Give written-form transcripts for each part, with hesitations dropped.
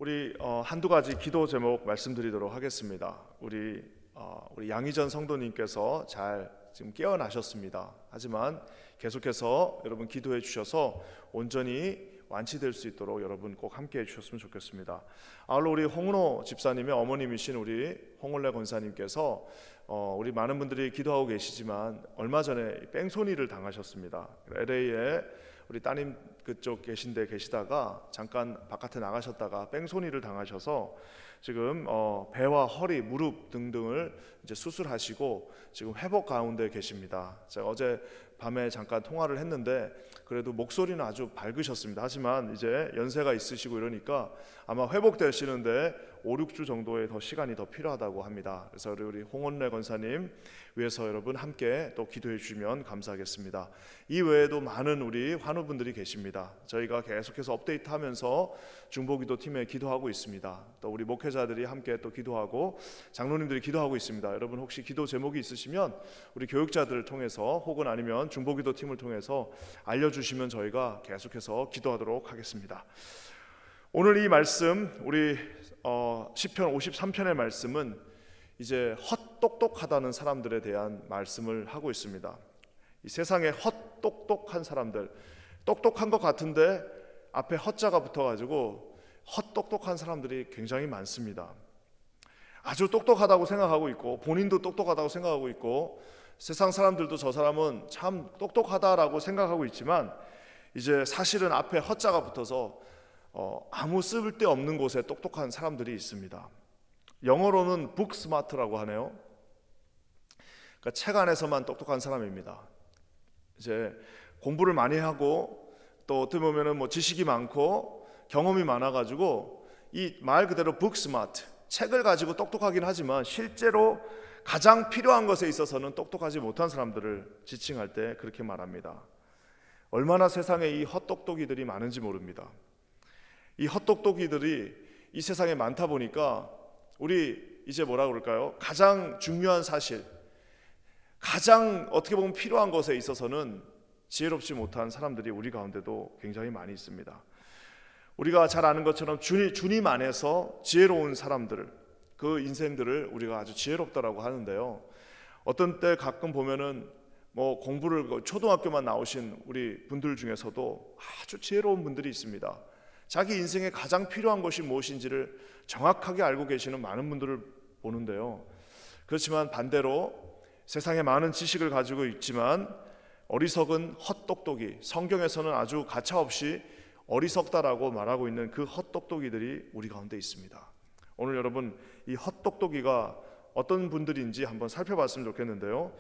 우리 한두 가지 기도 제목 말씀드리도록 하겠습니다. 우리 양희전 성도님께서 잘 지금 깨어나셨습니다. 하지만 계속해서 여러분 기도해 주셔서 온전히 완치될 수 있도록 여러분 꼭 함께 해주셨으면 좋겠습니다. 아울러 우리 홍은호 집사님의 어머님이신 우리 홍을래 권사님께서 우리 많은 분들이 기도하고 계시지만 얼마 전에 뺑소니를 당하셨습니다. LA에 우리 따님 그쪽 계시다가 잠깐 바깥에 나가셨다가 뺑소니를 당하셔서 지금 배와 허리, 무릎 등등을 이제 수술하시고 지금 회복 가운데 계십니다. 제가 어제 밤에 잠깐 통화를 했는데 그래도 목소리는 아주 밝으셨습니다. 하지만 이제 연세가 있으시고 이러니까 아마 회복되시는데 5, 6주 정도의 더 시간이 더 필요하다고 합니다. 그래서 우리 홍원래 권사님 위해서 여러분 함께 또 기도해 주시면 감사하겠습니다. 이 외에도 많은 우리 환우분들이 계십니다. 저희가 계속해서 업데이트하면서 중보기도 팀에 기도하고 있습니다. 또 우리 목회자들이 함께 또 기도하고 장로님들이 기도하고 있습니다. 여러분 혹시 기도 제목이 있으시면 우리 교육자들을 통해서 혹은 아니면 중보기도 팀을 통해서 알려주시면 저희가 계속해서 기도하도록 하겠습니다. 오늘 이 말씀 우리 시편 53편의 말씀은 이제 헛똑똑하다는 사람들에 대한 말씀을 하고 있습니다. 이 세상에 헛똑똑한 사람들, 똑똑한 것 같은데 앞에 헛자가 붙어가지고 헛똑똑한 사람들이 굉장히 많습니다. 아주 똑똑하다고 생각하고 있고 본인도 똑똑하다고 생각하고 있고 세상 사람들도 저 사람은 참 똑똑하다라고 생각하고 있지만 이제 사실은 앞에 헛자가 붙어서 아무 쓸데없는 곳에 똑똑한 사람들이 있습니다. 영어로는 book smart라고 하네요. 그러니까 책 안에서만 똑똑한 사람입니다. 이제 공부를 많이 하고 또 어떻게 보면은 뭐 지식이 많고 경험이 많아가지고 이 말 그대로 book smart, 책을 가지고 똑똑하긴 하지만 실제로 가장 필요한 것에 있어서는 똑똑하지 못한 사람들을 지칭할 때 그렇게 말합니다. 얼마나 세상에 이 헛똑똑이들이 많은지 모릅니다. 이 헛똑똑이들이 이 세상에 많다 보니까 우리 이제 뭐라 그럴까요? 가장 중요한 사실, 가장 어떻게 보면 필요한 것에 있어서는 지혜롭지 못한 사람들이 우리 가운데도 굉장히 많이 있습니다. 우리가 잘 아는 것처럼 주님 안에서 지혜로운 사람들, 그 인생들을 우리가 아주 지혜롭다라고 하는데요. 어떤 때 가끔 보면은 뭐 공부를 초등학교만 나오신 우리 분들 중에서도 아주 지혜로운 분들이 있습니다. 자기 인생에 가장 필요한 것이 무엇인지를 정확하게 알고 계시는 많은 분들을 보는데요. 그렇지만 반대로 세상에 많은 지식을 가지고 있지만 어리석은 헛똑똑이, 성경에서는 아주 가차없이 어리석다라고 말하고 있는 그 헛똑똑이들이 우리 가운데 있습니다. 오늘 여러분 이 헛똑똑이가 어떤 분들인지 한번 살펴봤으면 좋겠는데요.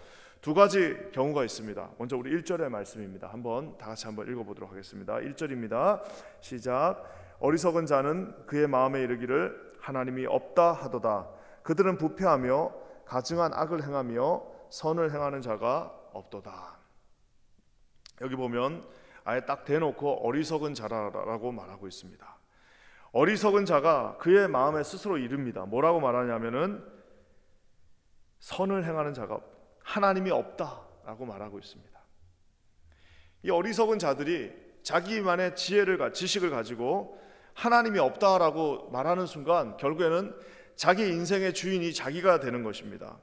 두 가지 경우가 있습니다. 먼저 우리 1절의 말씀입니다. 다 같이 한번 읽어보도록 하겠습니다. 1절입니다. 시작. 어리석은 자는 그의 마음에 이르기를 하나님이 없다 하도다. 그들은 부패하며 가증한 악을 행하며 선을 행하는 자가 없도다. 여기 보면 아예 딱 대놓고 어리석은 자라고 말하고 있습니다. 어리석은 자가 그의 마음에 스스로 이릅니다. 뭐라고 말하냐면은 선을 행하는 자가 하나님이 없다라고 말하고 있습니다. 이 어리석은 자들이 자기만의 지식을 가지고 하나님이 없다라고 말하는 순간 결국에는 자기 인생의 주인이 자기가 되는 것입니다.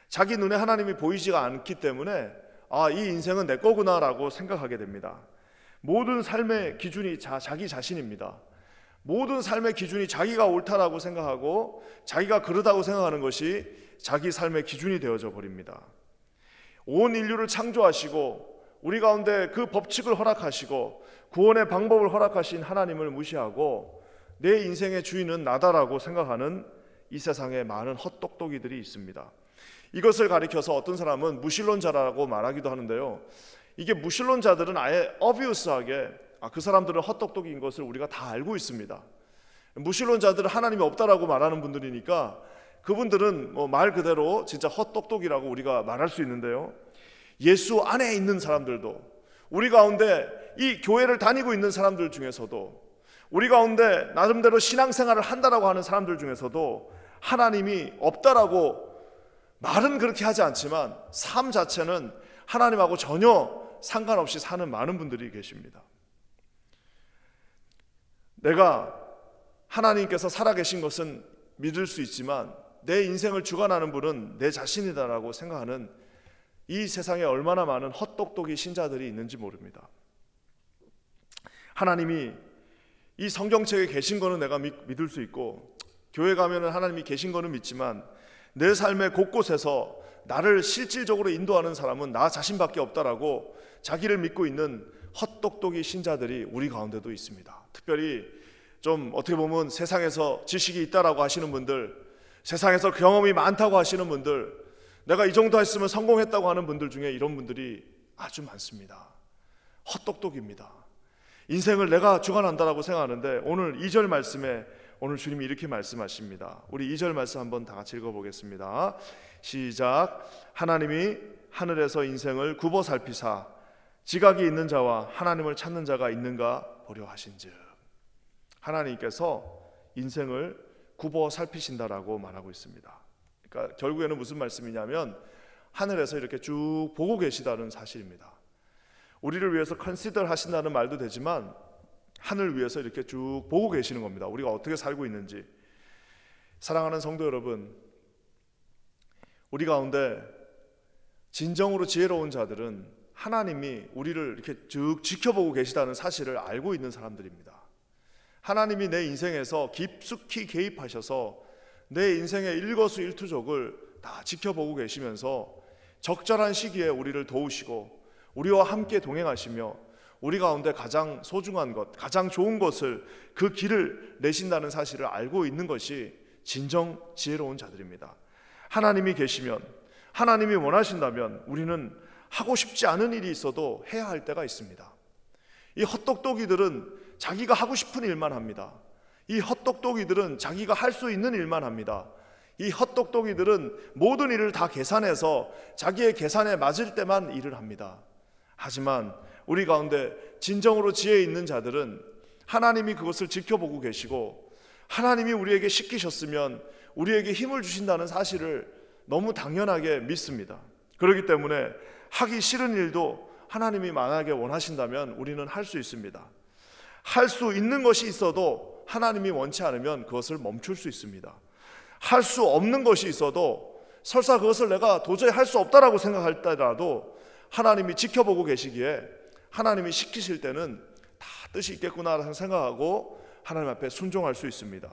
자기 눈에 하나님이 보이지가 않기 때문에 이 인생은 내 거구나라고 생각하게 됩니다. 모든 삶의 기준이 자기 자신입니다. 모든 삶의 기준이 자기가 옳다라고 생각하고 자기가 그러다고 생각하는 것이 자기 삶의 기준이 되어져 버립니다. 온 인류를 창조하시고 우리 가운데 그 법칙을 허락하시고 구원의 방법을 허락하신 하나님을 무시하고 내 인생의 주인은 나다라고 생각하는 이 세상에 많은 헛똑똑이들이 있습니다. 이것을 가리켜서 어떤 사람은 무신론자라고 말하기도 하는데요. 이게 무신론자들은 아예 obvious하게 그 사람들은 헛똑똑인 것을 우리가 다 알고 있습니다. 무신론자들은 하나님이 없다라고 말하는 분들이니까 그분들은 말 그대로 진짜 헛똑똑이라고 우리가 말할 수 있는데요. 예수 안에 있는 사람들도 우리 가운데 이 교회를 다니고 있는 사람들 중에서도 우리 가운데 나름대로 신앙생활을 한다라고 하는 사람들 중에서도 하나님이 없다라고 말은 그렇게 하지 않지만 삶 자체는 하나님하고 전혀 상관없이 사는 많은 분들이 계십니다. 내가 하나님께서 살아계신 것은 믿을 수 있지만 내 인생을 주관하는 분은 내 자신이다라고 생각하는 이 세상에 얼마나 많은 헛똑똑이 신자들이 있는지 모릅니다. 하나님이 이 성경책에 계신 거는 내가 믿을 수 있고, 교회 가면은 하나님이 계신 거는 믿지만 내 삶의 곳곳에서 나를 실질적으로 인도하는 사람은 나 자신밖에 없다라고 자기를 믿고 있는 헛똑똑이 신자들이 우리 가운데도 있습니다. 특별히 좀 어떻게 보면 세상에서 지식이 있다라고 하시는 분들, 세상에서 경험이 많다고 하시는 분들, 내가 이 정도 했으면 성공했다고 하는 분들 중에 이런 분들이 아주 많습니다. 헛똑똑입니다. 인생을 내가 주관한다라고 생각하는데, 오늘 2절 말씀에 오늘 주님이 이렇게 말씀하십니다. 우리 2절 말씀 한번 다 같이 읽어보겠습니다. 시작. 하나님이 하늘에서 인생을 굽어 살피사 지각이 있는 자와 하나님을 찾는 자가 있는가 보려 하신즉. 하나님께서 인생을 굽어 살피신다라고 말하고 있습니다. 그러니까 결국에는 무슨 말씀이냐면 하늘에서 이렇게 쭉 보고 계시다는 사실입니다. 우리를 위해서 컨시더 하신다는 말도 되지만 하늘 위에서 이렇게 쭉 보고 계시는 겁니다. 우리가 어떻게 살고 있는지. 사랑하는 성도 여러분, 우리 가운데 진정으로 지혜로운 자들은 하나님이 우리를 이렇게 쭉 지켜보고 계시다는 사실을 알고 있는 사람들입니다. 하나님이 내 인생에서 깊숙이 개입하셔서 내 인생의 일거수일투족을 다 지켜보고 계시면서 적절한 시기에 우리를 도우시고 우리와 함께 동행하시며 우리 가운데 가장 소중한 것, 가장 좋은 것을, 그 길을 내신다는 사실을 알고 있는 것이 진정 지혜로운 자들입니다. 하나님이 계시면, 하나님이 원하신다면 우리는 하고 싶지 않은 일이 있어도 해야 할 때가 있습니다. 이 헛똑똑이들은 자기가 하고 싶은 일만 합니다. 이 헛똑똑이들은 자기가 할 수 있는 일만 합니다. 이 헛똑똑이들은 모든 일을 다 계산해서 자기의 계산에 맞을 때만 일을 합니다. 하지만 우리 가운데 진정으로 지혜 있는 자들은 하나님이 그것을 지켜보고 계시고 하나님이 우리에게 시키셨으면 우리에게 힘을 주신다는 사실을 너무 당연하게 믿습니다. 그렇기 때문에 하기 싫은 일도 하나님이 만약에 원하신다면 우리는 할 수 있습니다. 할 수 있는 것이 있어도 하나님이 원치 않으면 그것을 멈출 수 있습니다. 할 수 없는 것이 있어도 설사 그것을 내가 도저히 할 수 없다라고 생각할 때라도 하나님이 지켜보고 계시기에 하나님이 시키실 때는 다 뜻이 있겠구나 생각하고 하나님 앞에 순종할 수 있습니다.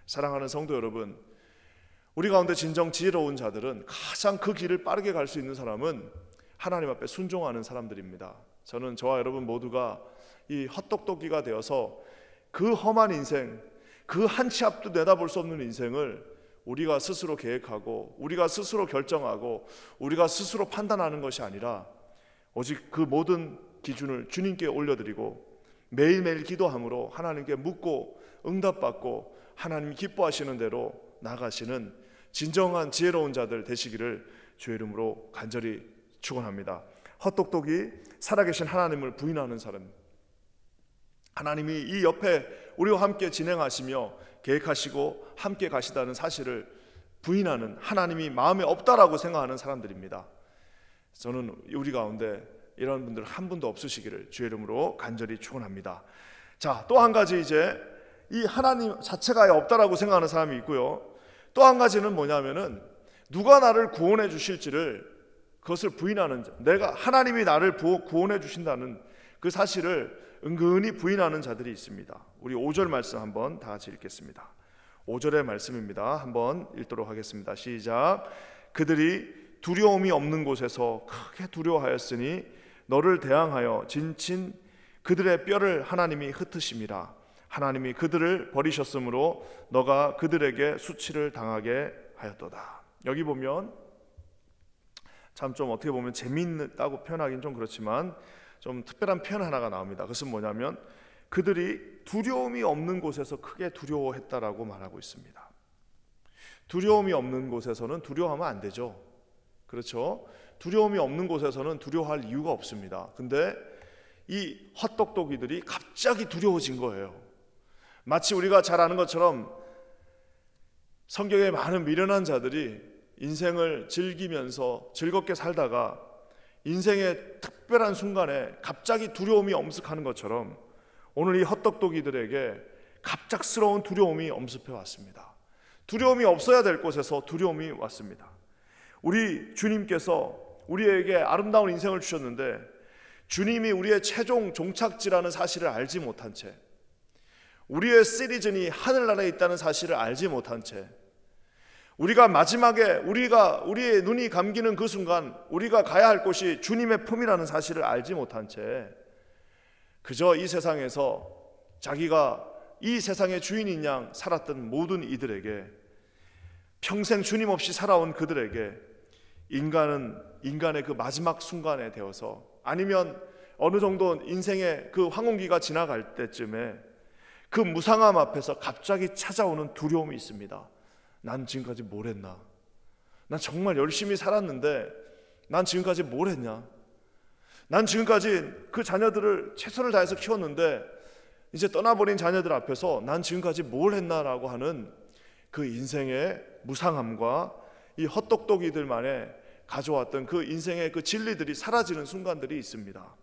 사랑하는 성도 여러분, 우리 가운데 진정 지혜로운 자들은 가장 그 길을 빠르게 갈 수 있는 사람은 하나님 앞에 순종하는 사람들입니다. 저는 저와 여러분 모두가 이 헛똑똑이가 되어서 그 험한 인생, 그 한 치 앞도 내다볼 수 없는 인생을 우리가 스스로 계획하고 우리가 스스로 결정하고 우리가 스스로 판단하는 것이 아니라 오직 그 모든 기준을 주님께 올려드리고 매일매일 기도함으로 하나님께 묻고 응답받고 하나님이 기뻐하시는 대로 나가시는 진정한 지혜로운 자들 되시기를 주의 이름으로 간절히 축원합니다. 헛똑똑이 살아계신 하나님을 부인하는 사람, 하나님이 이 옆에 우리와 함께 진행하시며 계획하시고 함께 가시다는 사실을 부인하는, 하나님이 마음에 없다라고 생각하는 사람들입니다. 저는 우리 가운데 이런 분들 한 분도 없으시기를 주의 이름으로 간절히 축원합니다. 자, 또 한 가지, 이제 이 하나님 자체가 없다라고 생각하는 사람이 있고요. 또 한 가지는 뭐냐면은 누가 나를 구원해 주실지를, 그것을 부인하는 자, 내가 하나님이 나를 구원해 주신다는 그 사실을 은근히 부인하는 자들이 있습니다. 우리 5절 말씀 한번 다 같이 읽겠습니다. 5절의 말씀입니다. 한번 읽도록 하겠습니다. 시작. 그들이 두려움이 없는 곳에서 크게 두려워하였으니 너를 대항하여 진친 그들의 뼈를 하나님이 흩으심이라. 하나님이 그들을 버리셨으므로 너가 그들에게 수치를 당하게 하였도다. 여기 보면 참 좀 어떻게 보면 재미있다고 표현하기는 좀 그렇지만 좀 특별한 표현 하나가 나옵니다. 그것은 뭐냐면 그들이 두려움이 없는 곳에서 크게 두려워했다라고 말하고 있습니다. 두려움이 없는 곳에서는 두려워하면 안 되죠. 그렇죠? 두려움이 없는 곳에서는 두려워할 이유가 없습니다. 근데 이 헛똑똑이들이 갑자기 두려워진 거예요. 마치 우리가 잘 아는 것처럼 성경에 많은 미련한 자들이 인생을 즐기면서 즐겁게 살다가 인생의 특별한 순간에 갑자기 두려움이 엄습하는 것처럼 오늘 이 헛똑똑이들에게 갑작스러운 두려움이 엄습해 왔습니다. 두려움이 없어야 될 곳에서 두려움이 왔습니다. 우리 주님께서 우리에게 아름다운 인생을 주셨는데 주님이 우리의 최종 종착지라는 사실을 알지 못한 채, 우리의 시리즌이 하늘나라에 있다는 사실을 알지 못한 채, 우리가 마지막에 우리의 눈이 감기는 그 순간 우리가 가야 할 곳이 주님의 품이라는 사실을 알지 못한 채 그저 이 세상에서 자기가 이 세상의 주인인 양 살았던 모든 이들에게, 평생 주님 없이 살아온 그들에게 인간의 그 마지막 순간에 되어서, 아니면 어느 정도 인생의 그 황혼기가 지나갈 때쯤에 그 무상함 앞에서 갑자기 찾아오는 두려움이 있습니다. 난 지금까지 뭘 했나? 난 정말 열심히 살았는데 난 지금까지 뭘 했냐? 난 지금까지 그 자녀들을 최선을 다해서 키웠는데 이제 떠나버린 자녀들 앞에서 난 지금까지 뭘 했나라고 하는 그 인생의 무상함과 이 헛똑똑이들만의 가져왔던 그 인생의 그 진리들이 사라지는 순간들이 있습니다.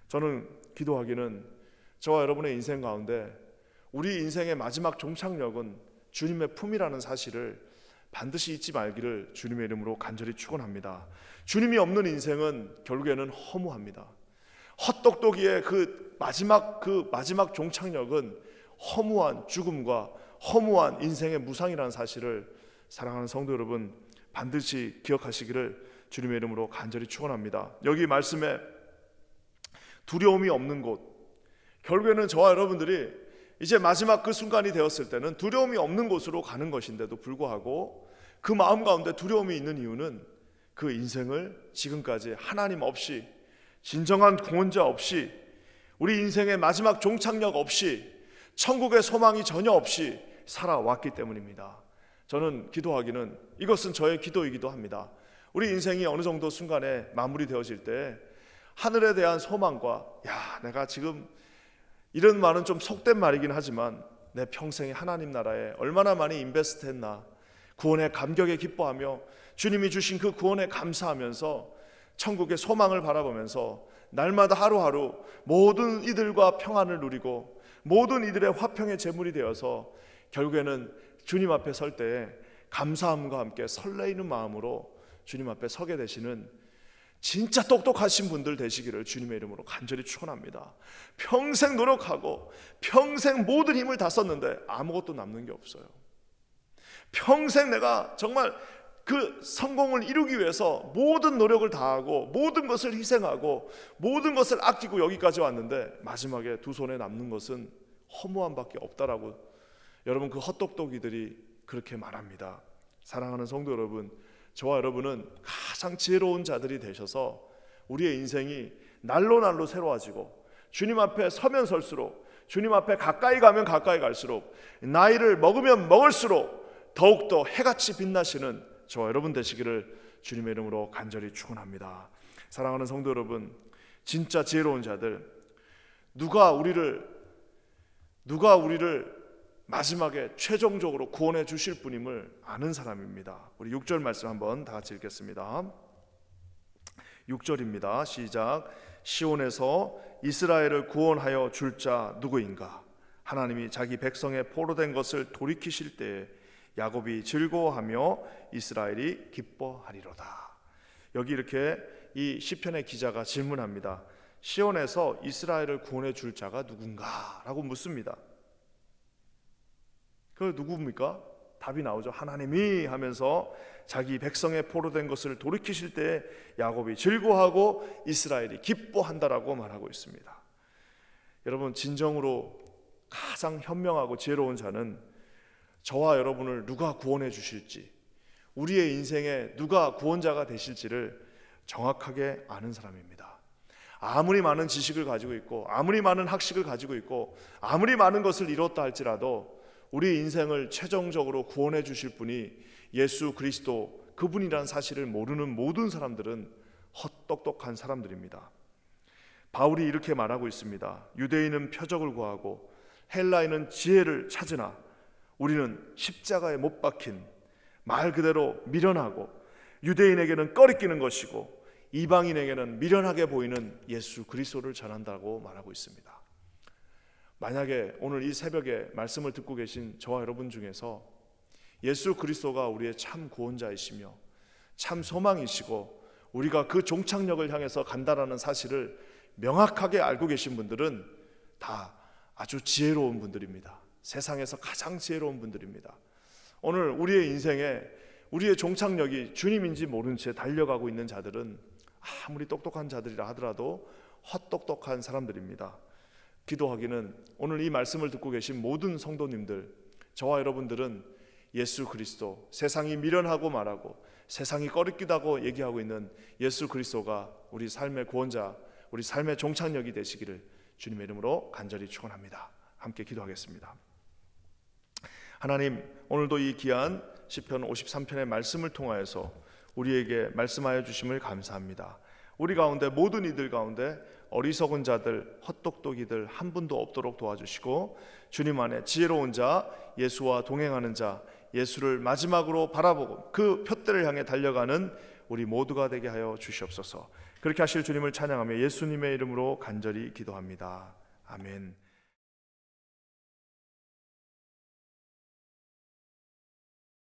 저는 기도하기는 저와 여러분의 인생 가운데 우리 인생의 마지막 종착역은 주님의 품이라는 사실을 반드시 잊지 말기를 주님의 이름으로 간절히 축원합니다. 주님이 없는 인생은 결국에는 허무합니다. 헛똑똑이의 그 마지막 종착역은 허무한 죽음과 허무한 인생의 무상이라는 사실을 사랑하는 성도 여러분 반드시 기억하시기를 주님의 이름으로 간절히 축원합니다. 여기 말씀에 두려움이 없는 곳, 결국에는 저와 여러분들이 이제 마지막 그 순간이 되었을 때는 두려움이 없는 곳으로 가는 것인데도 불구하고 그 마음 가운데 두려움이 있는 이유는 그 인생을 지금까지 하나님 없이, 진정한 구원자 없이, 우리 인생의 마지막 종착역 없이, 천국의 소망이 전혀 없이 살아왔기 때문입니다. 저는 기도하기는 이것은 저의 기도이기도 합니다. 우리 인생이 어느 정도 순간에 마무리되어질 때 하늘에 대한 소망과, 내가 지금 이런 말은 좀 속된 말이긴 하지만 내 평생에 하나님 나라에 얼마나 많이 인베스트 했나, 구원의 감격에 기뻐하며 주님이 주신 그 구원에 감사하면서 천국의 소망을 바라보면서 날마다 하루하루 모든 이들과 평안을 누리고 모든 이들의 화평의 제물이 되어서 결국에는 주님 앞에 설 때에 감사함과 함께 설레이는 마음으로 주님 앞에 서게 되시는 진짜 똑똑하신 분들 되시기를 주님의 이름으로 간절히 축원합니다. 평생 노력하고 평생 모든 힘을 다 썼는데 아무것도 남는 게 없어요. 평생 내가 정말 그 성공을 이루기 위해서 모든 노력을 다하고 모든 것을 희생하고 모든 것을 아끼고 여기까지 왔는데 마지막에 두 손에 남는 것은 허무함밖에 없다라고 여러분 그 헛똑똑이들이 그렇게 말합니다. 사랑하는 성도 여러분, 저와 여러분은 가장 지혜로운 자들이 되셔서 우리의 인생이 날로 날로 새로워지고 주님 앞에 서면 설수록, 주님 앞에 가까이 가면 가까이 갈수록, 나이를 먹으면 먹을수록 더욱더 해같이 빛나시는 저와 여러분 되시기를 주님의 이름으로 간절히 축원합니다. 사랑하는 성도 여러분, 진짜 지혜로운 자들, 누가 우리를 마지막에 최종적으로 구원해 주실 분임을 아는 사람입니다. 우리 6절 말씀 한번 다 같이 읽겠습니다. 6절입니다. 시작. 시온에서 이스라엘을 구원하여 줄 자 누구인가? 하나님이 자기 백성의 포로된 것을 돌이키실 때에 야곱이 즐거워하며 이스라엘이 기뻐하리로다. 여기 이렇게 이 시편의 기자가 질문합니다. 시온에서 이스라엘을 구원해 줄 자가 누군가? 라고 묻습니다. 그 누구입니까? 답이 나오죠. 하나님이 하면서 자기 백성의 포로된 것을 돌이키실 때 야곱이 즐거워하고 이스라엘이 기뻐한다라고 말하고 있습니다. 여러분, 진정으로 가장 현명하고 지혜로운 자는 저와 여러분을 누가 구원해 주실지, 우리의 인생에 누가 구원자가 되실지를 정확하게 아는 사람입니다. 아무리 많은 지식을 가지고 있고 아무리 많은 학식을 가지고 있고 아무리 많은 것을 이뤘다 할지라도 우리 인생을 최종적으로 구원해 주실 분이 예수 그리스도 그분이란 사실을 모르는 모든 사람들은 헛똑똑한 사람들입니다. 바울이 이렇게 말하고 있습니다. 유대인은 표적을 구하고 헬라인은 지혜를 찾으나 우리는 십자가에 못 박힌 말 그대로 미련하고 유대인에게는 꺼리끼는 것이고 이방인에게는 미련하게 보이는 예수 그리스도를 전한다고 말하고 있습니다. 만약에 오늘 이 새벽에 말씀을 듣고 계신 저와 여러분 중에서 예수 그리스도가 우리의 참 구원자이시며 참 소망이시고 우리가 그 종착역을 향해서 간다라는 사실을 명확하게 알고 계신 분들은 다 아주 지혜로운 분들입니다. 세상에서 가장 지혜로운 분들입니다. 오늘 우리의 인생에 우리의 종착역이 주님인지 모른 채 달려가고 있는 자들은 아무리 똑똑한 자들이라 하더라도 헛똑똑한 사람들입니다. 기도하기는 오늘 이 말씀을 듣고 계신 모든 성도님들, 저와 여러분들은 예수 그리스도, 세상이 미련하고 말하고 세상이 꺼리끼다고 얘기하고 있는 예수 그리스도가 우리 삶의 구원자, 우리 삶의 종착역이 되시기를 주님의 이름으로 간절히 축원합니다. 함께 기도하겠습니다. 하나님, 오늘도 이 귀한 시편 53편의 말씀을 통하여서 우리에게 말씀하여 주심을 감사합니다. 우리 가운데 모든 이들 가운데 어리석은 자들, 헛똑똑이들 한 분도 없도록 도와주시고 주님 안에 지혜로운 자, 예수와 동행하는 자, 예수를 마지막으로 바라보고 그 표대를 향해 달려가는 우리 모두가 되게 하여 주시옵소서. 그렇게 하실 주님을 찬양하며 예수님의 이름으로 간절히 기도합니다. 아멘.